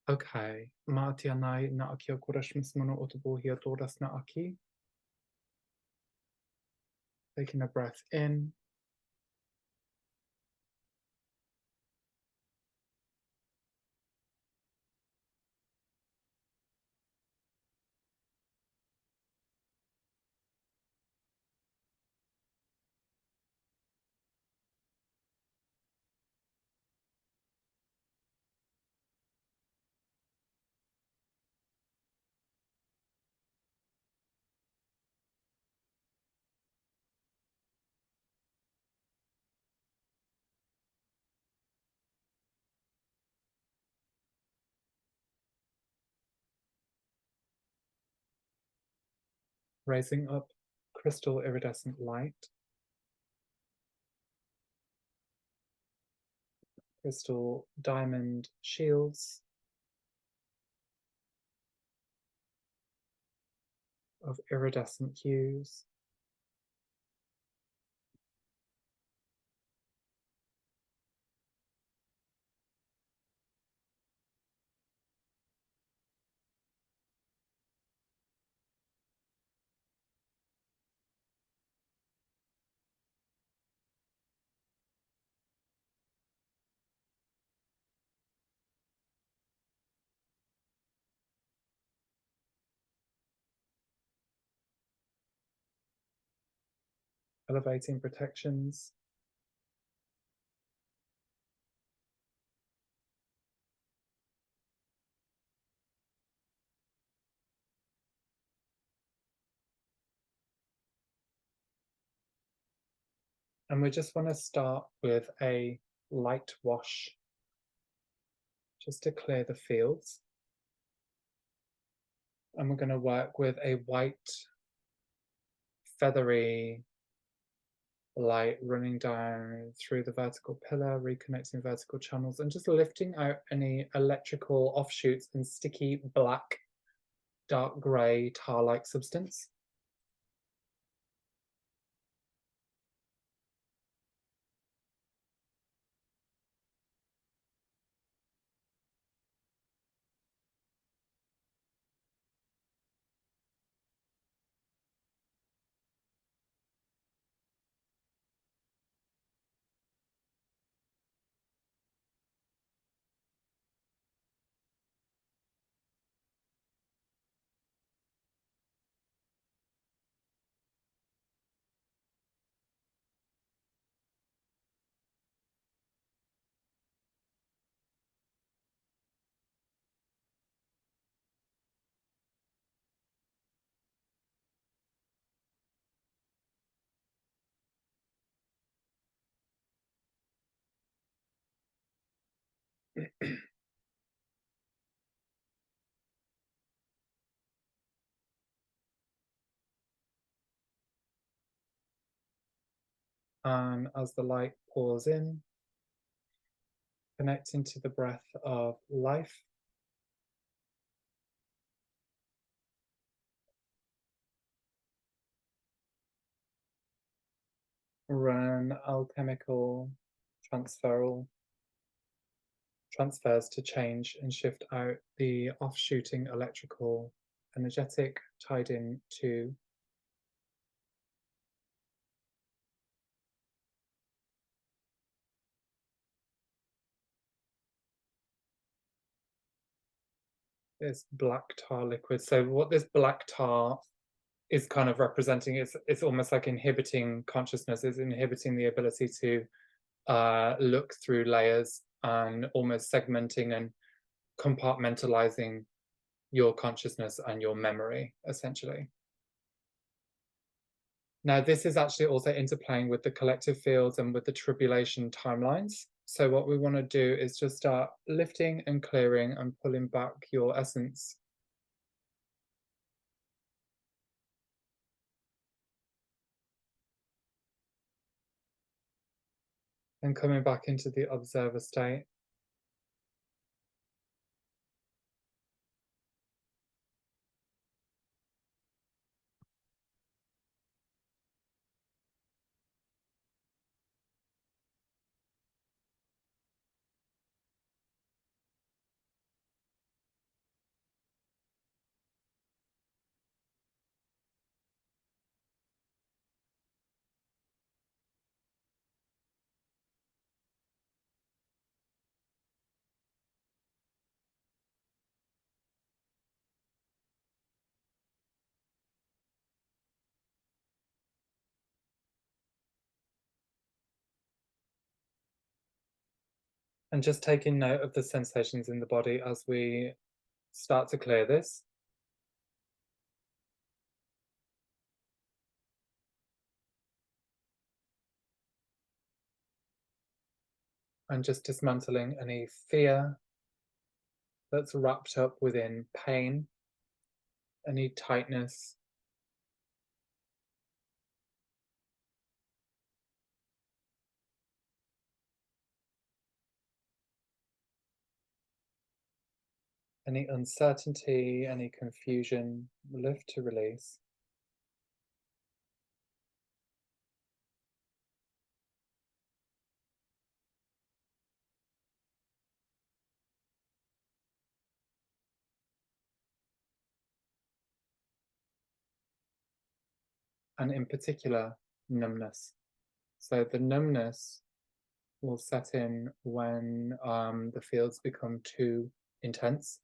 Okay. Ma'atianai na aki o kurashmismono otobuhi adoras na aki. Taking a breath in, raising up crystal iridescent light, crystal diamond shields of iridescent hues, elevating protections, and we just want to start with a light wash just to clear the fields. And we're going to work with a white, feathery light running down through the vertical pillar, reconnecting vertical channels, and just lifting out any electrical offshoots and sticky black, dark grey, tar-like substance. And as the light pours in, connecting to the breath of life, run alchemical transferal transfers to change and shift out the offshooting electrical energetic tied in to this black tar liquid. So what this black tar is kind of representing is it's almost like inhibiting consciousness, is inhibiting the ability to look through layers and almost segmenting and compartmentalizing your consciousness and your memory, essentially. Now, this is actually also interplaying with the collective fields and with the tribulation timelines. So what we want to do is just start lifting and clearing and pulling back your essence. And coming back into the observer state. And just taking note of the sensations in the body as we start to clear this, and just dismantling any fear that's wrapped up within pain, any tightness, any uncertainty, any confusion, lift to release. And in particular, numbness. So the numbness will set in when the fields become too intense,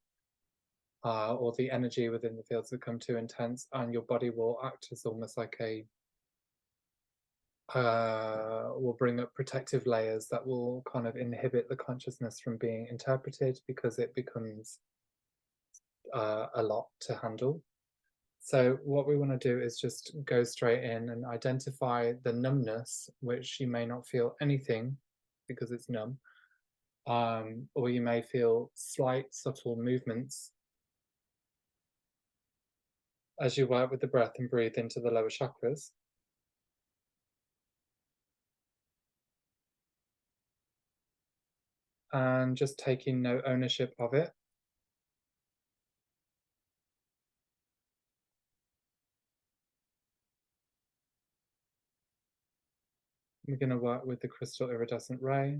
or the energy within the fields become too intense, and your body will act as almost like a will bring up protective layers that will kind of inhibit the consciousness from being interpreted because it becomes a lot to handle. So what we want to do is just go straight in and identify the numbness, which you may not feel anything because it's numb, or you may feel slight, subtle movements as you work with the breath and breathe into the lower chakras. And just taking no ownership of it. We're going to work with the crystal iridescent ray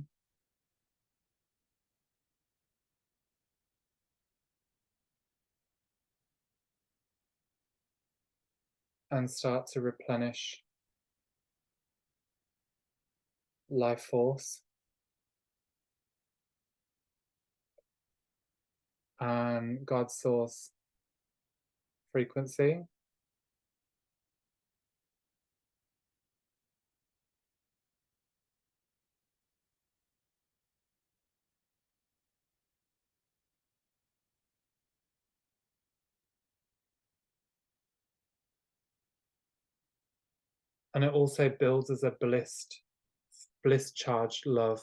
and start to replenish life force and God source frequency. And it also builds as a bliss charged love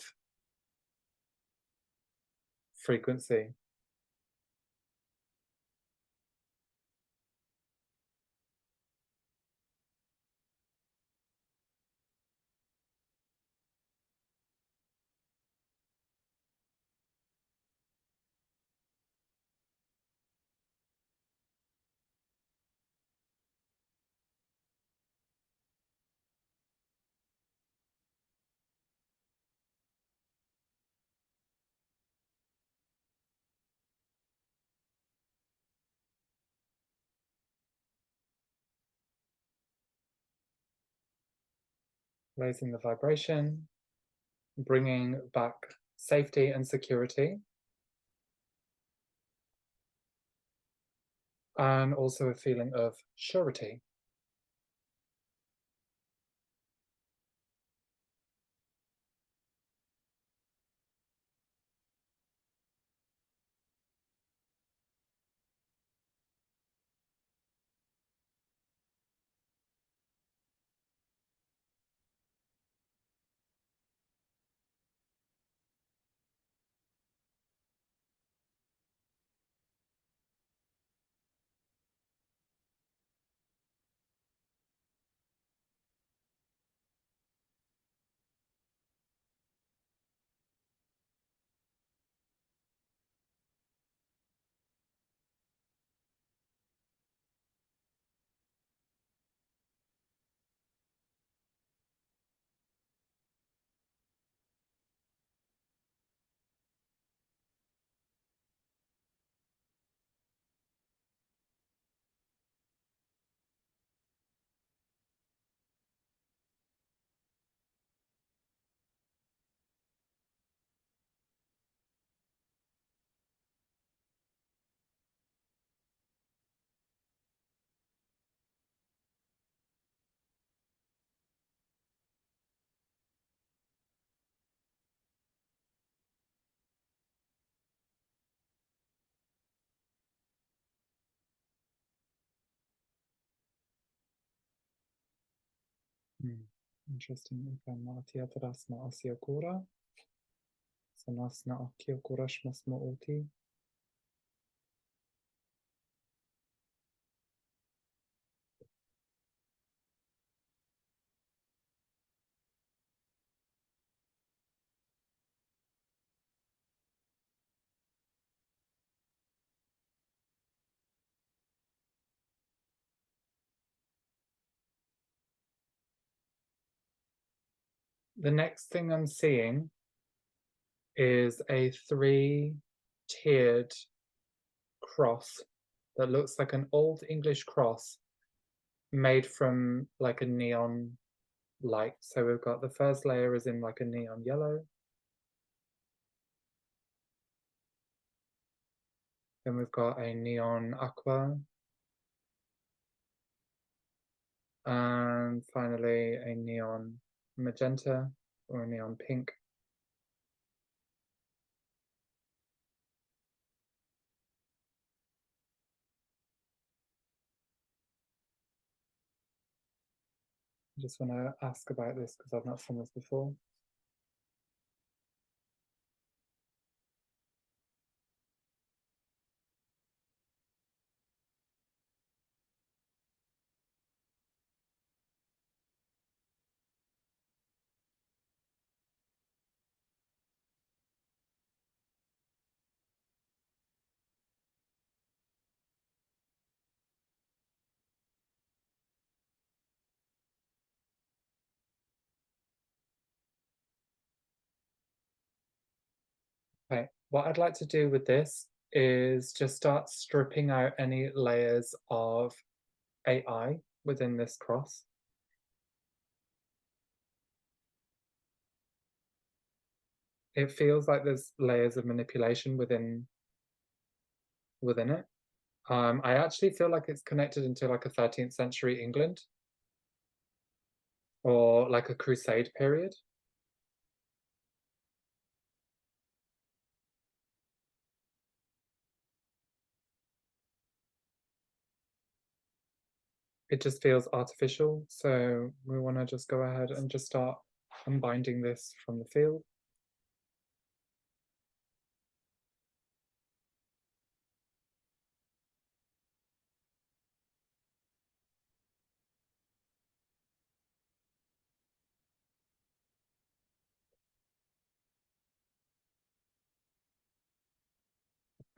frequency. Raising the vibration, bringing back safety and security, and also a feeling of surety. Hmm. Interesting. Okay, Matia Tarasma Asiakura. Sanasna Akiokurash Masmo Oti. The next thing I'm seeing is a three-tiered cross that looks like an old English cross made from like a neon light. So we've got the first layer is in like a neon yellow. Then we've got a neon aqua. And finally a neon magenta or a neon pink. I just want to ask about this because I've not seen this before. Okay, what I'd like to do with this is just start stripping out any layers of AI within this cross. It feels like there's layers of manipulation within it. I actually feel like it's connected into like a 13th century England or like a crusade period. It just feels artificial. So we want to just go ahead and just start unbinding this from the field.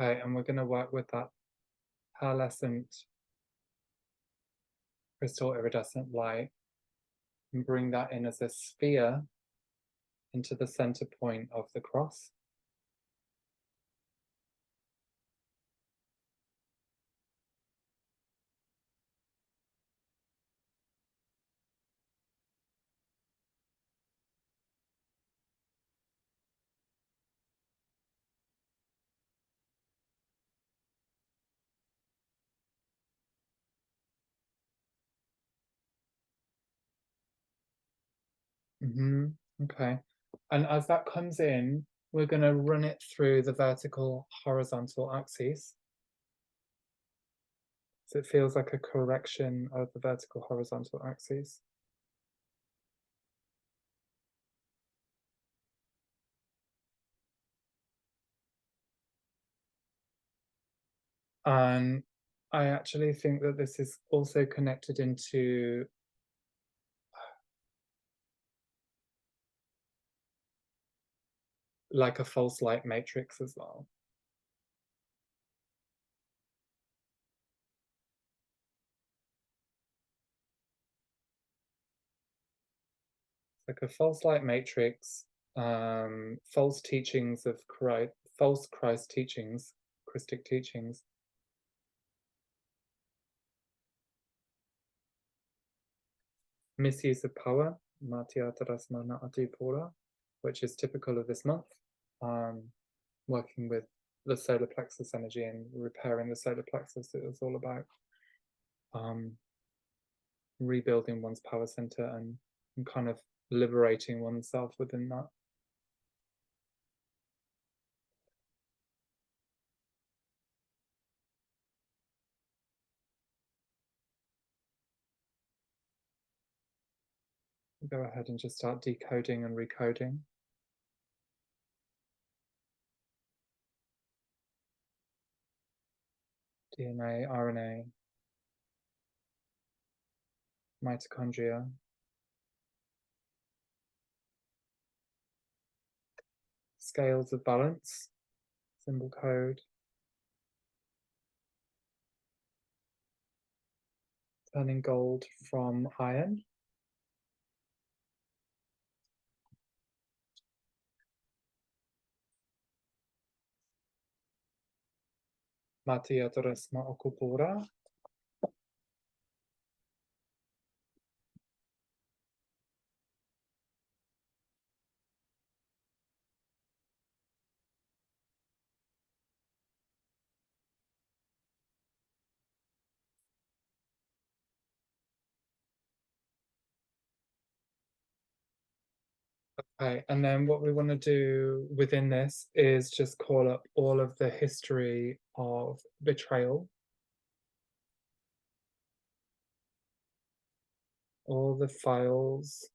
Okay, and we're going to work with that pearlescent crystal iridescent light and bring that in as a sphere into the center point of the cross. Mm-hmm. Okay. And as that comes in, we're going to run it through the vertical horizontal axis. So it feels like a correction of the vertical horizontal axis. And I actually think that this is also connected into like a false light matrix as well. Like a false light matrix, false teachings of Christ, false Christ teachings, Christic teachings, misuse of power, which is typical of this month, working with the solar plexus energy and repairing the solar plexus. It was all about rebuilding one's power center and kind of liberating oneself within that. Go ahead and just start decoding and recoding. DNA, RNA, mitochondria, scales of balance, symbol code, turning gold from iron, Matia Doresma Okupura, okay, and then what we want to do within this is just call up all of the history of betrayal, all the files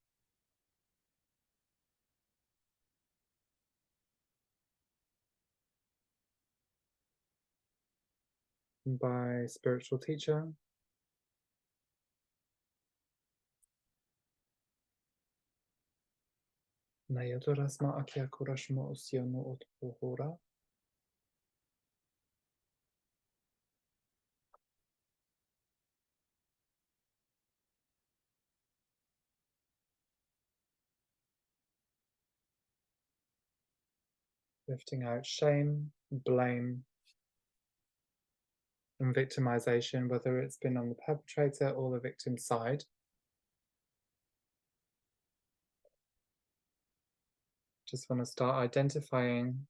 by spiritual teacher, Nayadorasma Akia Kurashmo Usiono Utpuhura, lifting out shame, blame, and victimization, whether it's been on the perpetrator or the victim's side. Just want to start identifying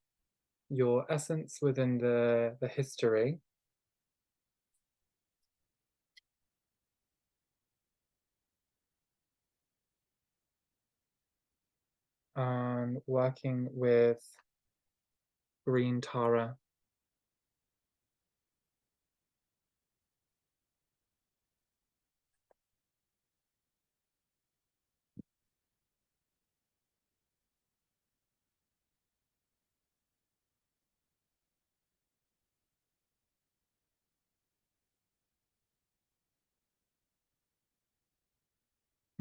your essence within the history. And working with green Tara.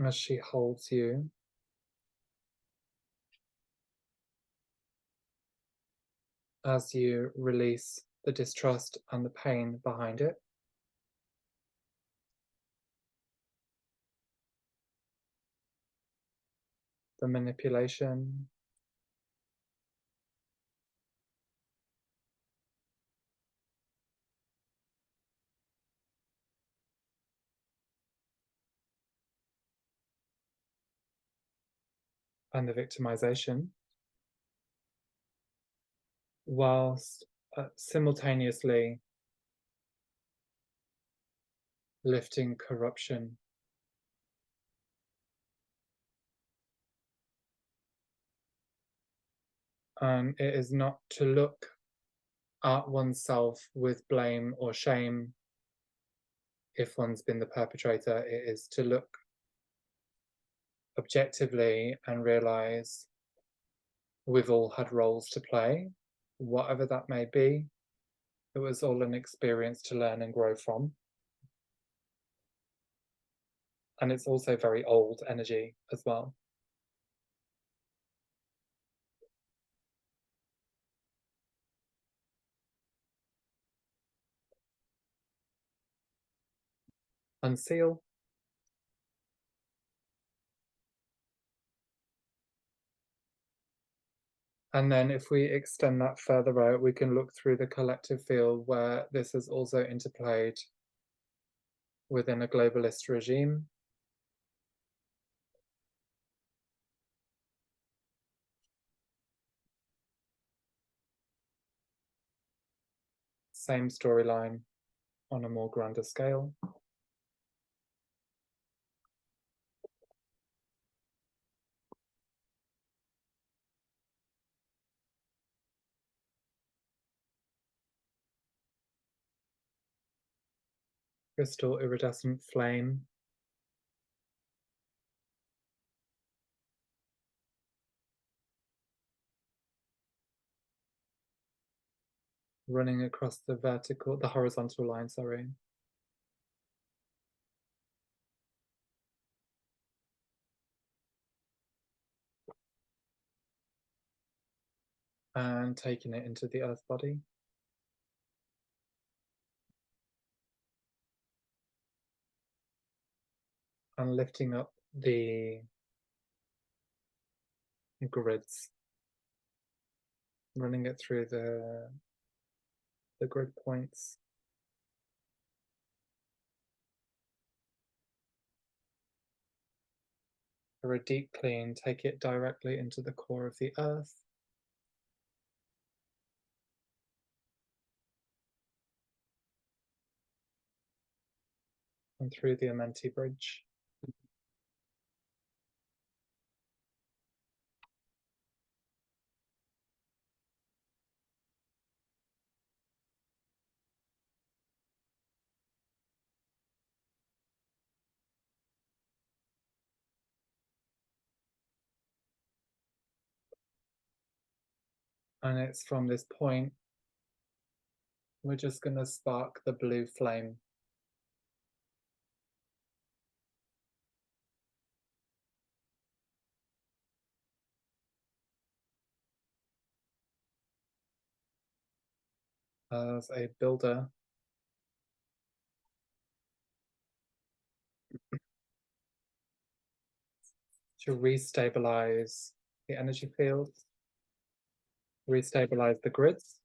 As she holds you, as you release the distrust and the pain behind it. The manipulation, and the victimization, whilst simultaneously lifting corruption. And it is not to look at oneself with blame or shame if one's been the perpetrator. It is to look objectively and realize we've all had roles to play, whatever that may be. It was all an experience to learn and grow from. And it's also very old energy as well. Unseal. And then if we extend that further out, we can look through the collective field where this is also interplayed within a globalist regime. Same storyline on a more grander scale. Crystal iridescent flame. running across the horizontal line, sorry, and taking it into the earth body and lifting up the grids, running it through the grid points. For a deep clean, take it directly into the core of the earth. And through the Amenti bridge. And it's from this point, we're just going to spark the blue flame. As a builder to restabilize the energy field, restabilize the grids,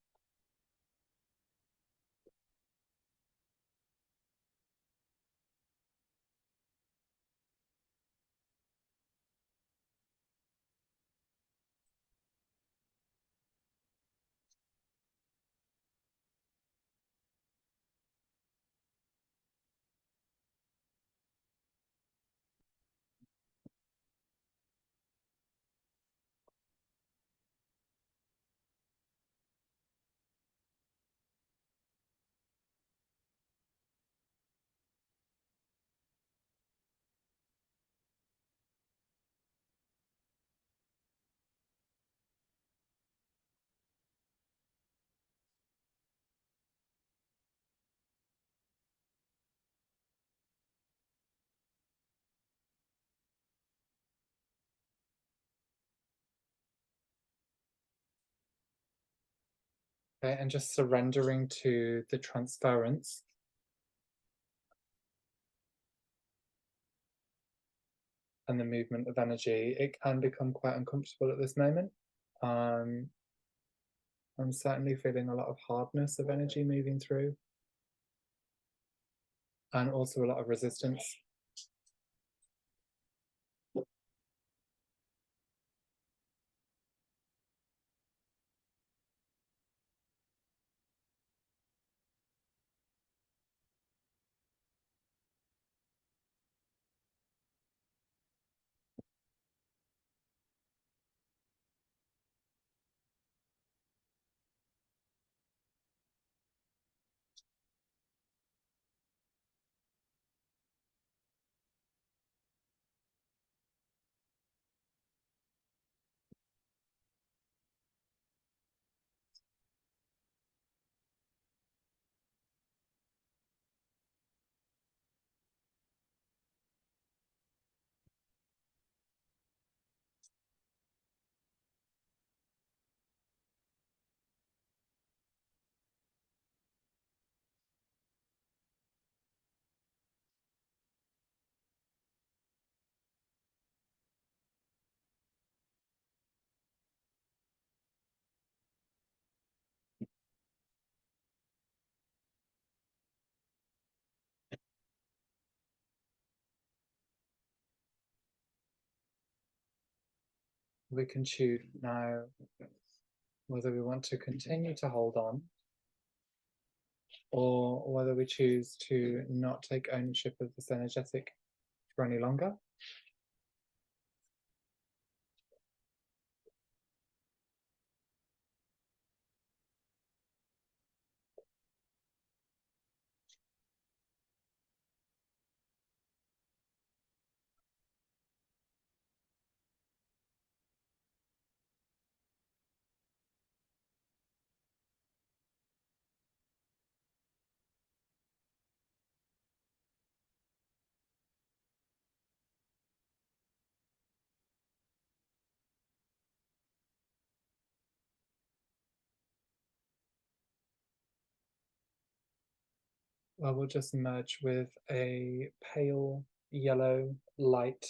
okay, and just surrendering to the transference. And the movement of energy, it can become quite uncomfortable at this moment. I'm certainly feeling a lot of hardness of energy moving through, and also a lot of resistance. We can choose now whether we want to continue to hold on or whether we choose to not take ownership of this energetic for any longer. I will just merge with a pale yellow light.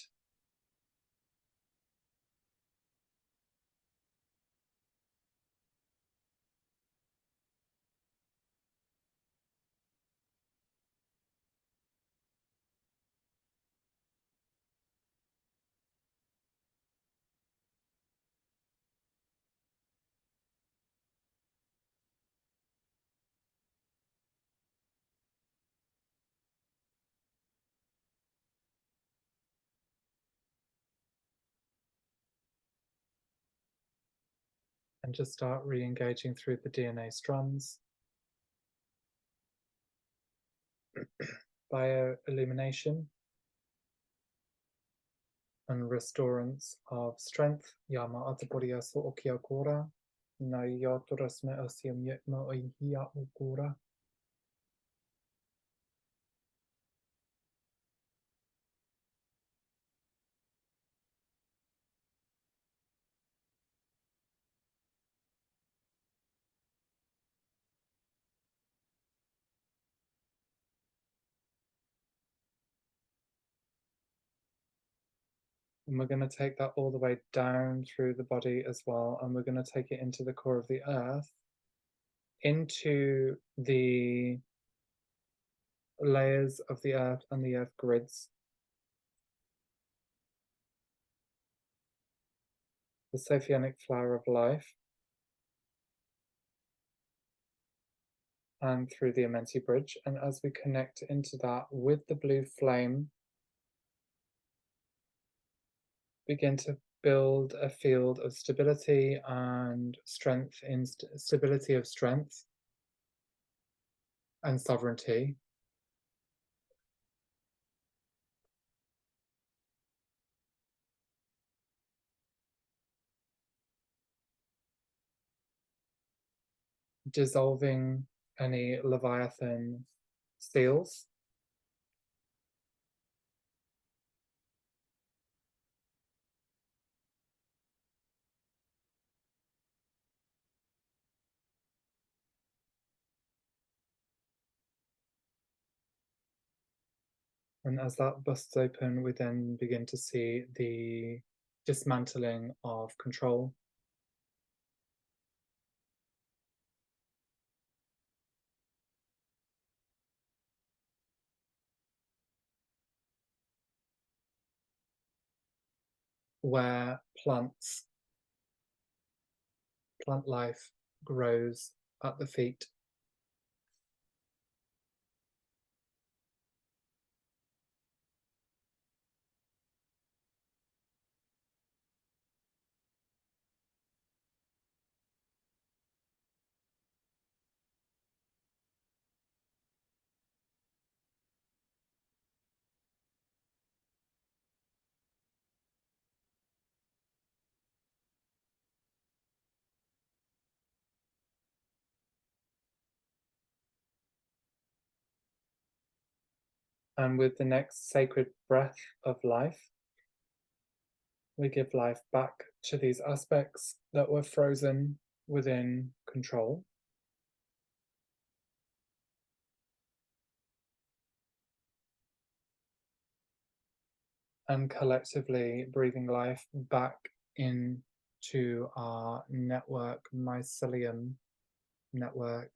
And just start re-engaging through the DNA strands, bioillumination and restorance of strength. Yama ataporia so okia kora. Na yotoras me asium yetma oihia ukura. And we're going to take that all the way down through the body as well. And we're going to take it into the core of the earth, into the layers of the earth and the earth grids, the Sophianic flower of life, and through the Amenti bridge. And as we connect into that with the blue flame, begin to build a field of stability and strength, in stability of strength and sovereignty, dissolving any Leviathan seals, and as that busts open, we then begin to see the dismantling of control, where plant life grows at the feet. And with the next sacred breath of life, we give life back to these aspects that were frozen within control. And collectively breathing life back into our network, mycelium network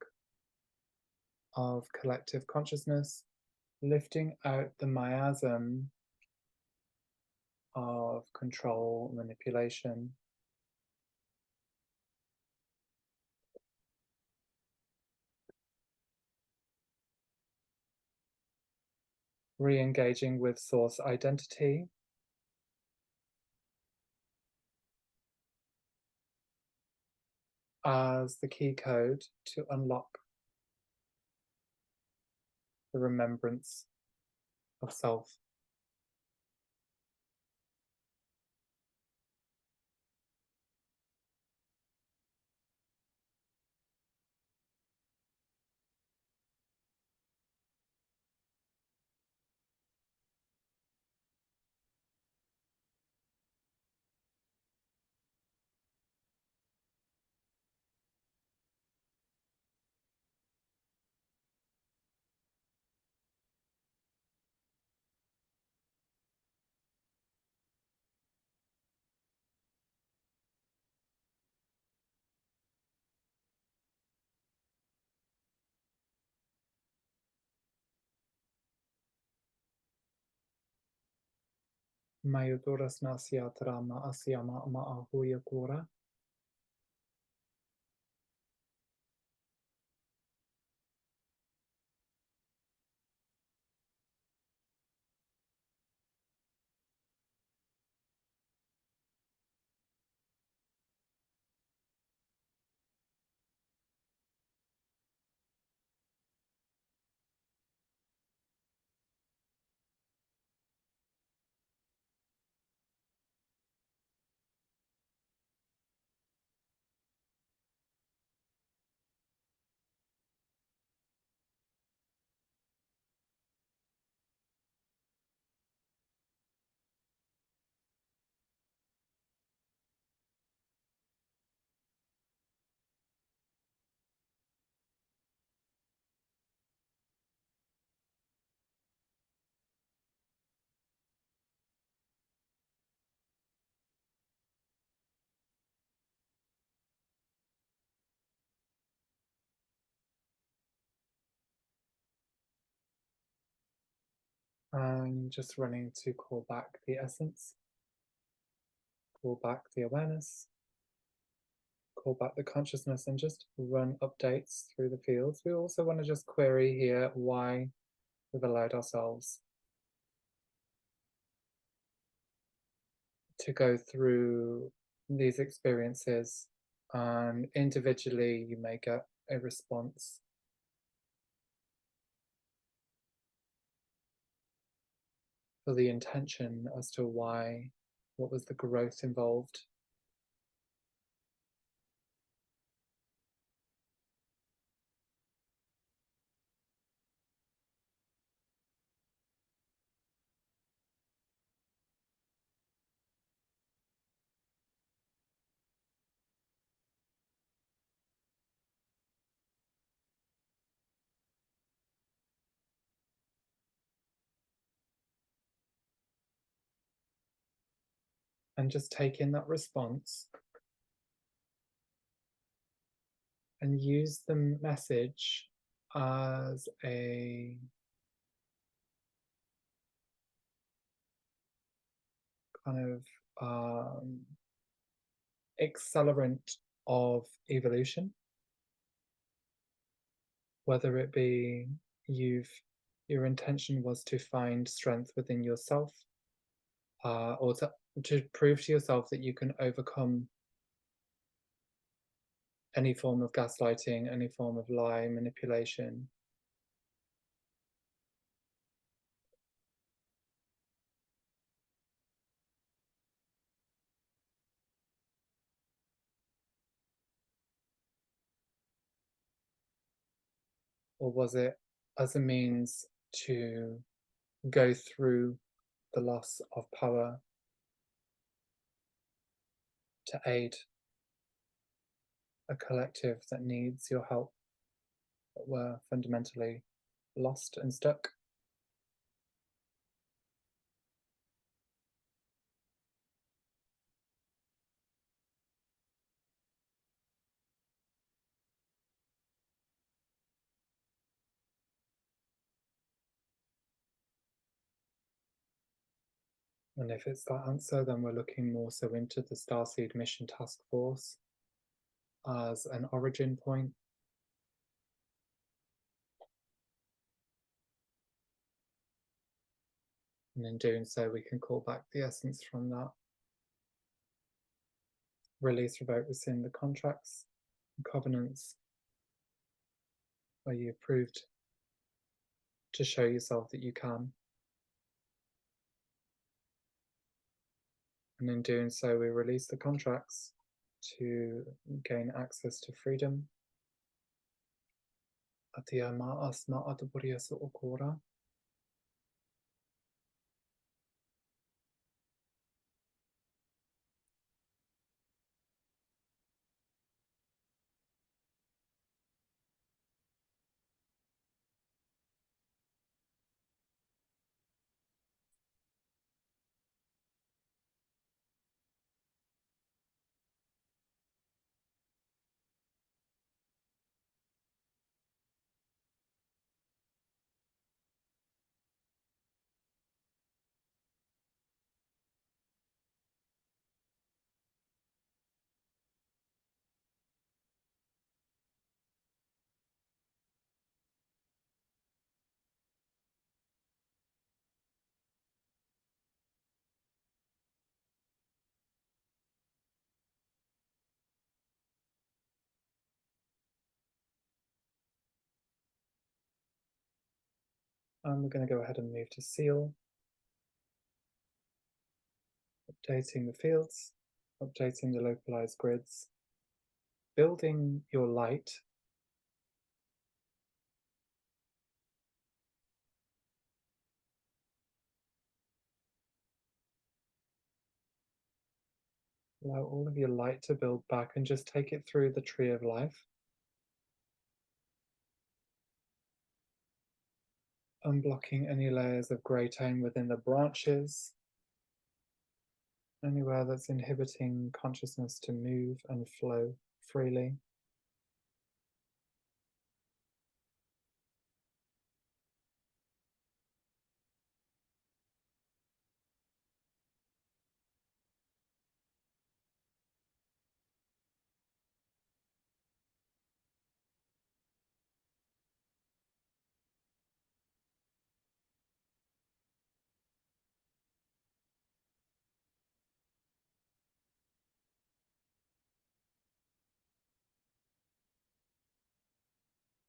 of collective consciousness, lifting out the miasm of control, manipulation, re-engaging with source identity as the key code to unlock the remembrance of self. Mayuduras nasiatra ma asyama ma ahuya kura. And just running to call back the essence, call back the awareness, call back the consciousness, and just run updates through the fields. We also want to just query here why we've allowed ourselves to go through these experiences. And individually, you may get a response for the intention as to why, what was the growth involved. And just take in that response and use the message as a kind of accelerant of evolution, whether it be you've your intention was to find strength within yourself, or to prove to yourself that you can overcome any form of gaslighting, any form of lie, manipulation. Or was it as a means to go through the loss of power to aid a collective that needs your help, that were fundamentally lost and stuck? And if it's that answer, then we're looking more so into the Starseed Mission Task Force as an origin point. And in doing so, we can call back the essence from that. Release, revoke, rescind the contracts and covenants where you proved to show yourself that you can. And in doing so, we release the contracts to gain access to freedom. Atia ma asma ataburia okora. And we're going to go ahead and move to seal, updating the fields, updating the localized grids, building your light. Allow all of your light to build back and just take it through the tree of life. Unblocking any layers of grey tone within the branches, anywhere that's inhibiting consciousness to move and flow freely.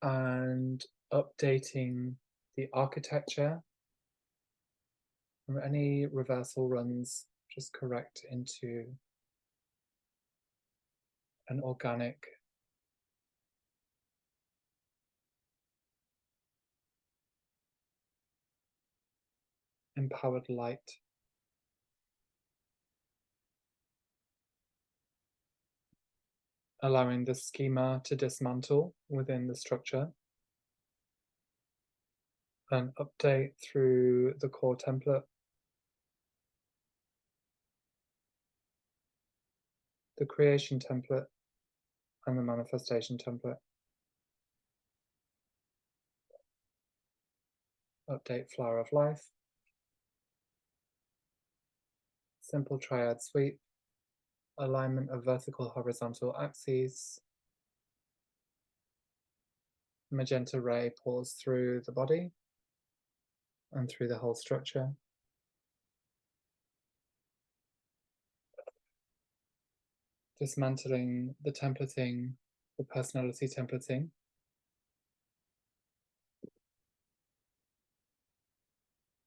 And updating the architecture from any reversal runs, just correct into an organic, empowered light. Allowing the schema to dismantle within the structure and update through the core template, the creation template, and the manifestation template. Update flower of life, simple triad sweep, alignment of vertical horizontal axes, magenta ray pours through the body and through the whole structure. Dismantling the templating, the personality templating.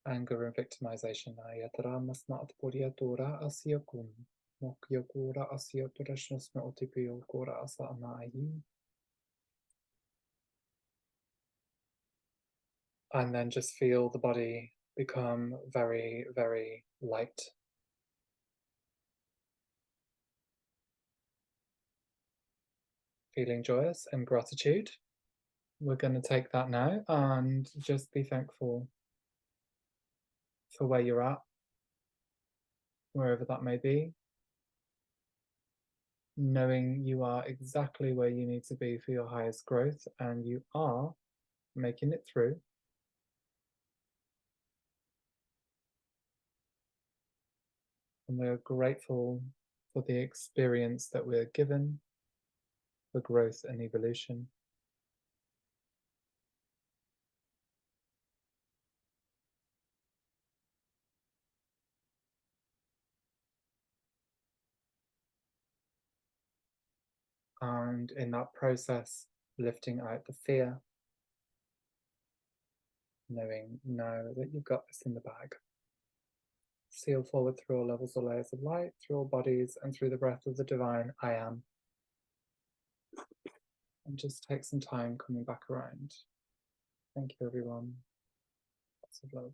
Anger and victimization. Ayatra masna atporiatura asiakun. Mokyakura asiaturashnas me otipiyokura asa anai. And then just feel the body become very, very light. Feeling joyous and gratitude. We're going to take that now and just be thankful for where you're at, wherever that may be. Knowing you are exactly where you need to be for your highest growth and you are making it through. And we are grateful for the experience that we're given for growth and evolution. And in that process, lifting out the fear, knowing now that you've got this in the bag. Seal forward through all levels or layers of light, through all bodies, and through the breath of the divine I am. And just take some time coming back around. Thank you, everyone. Lots of love.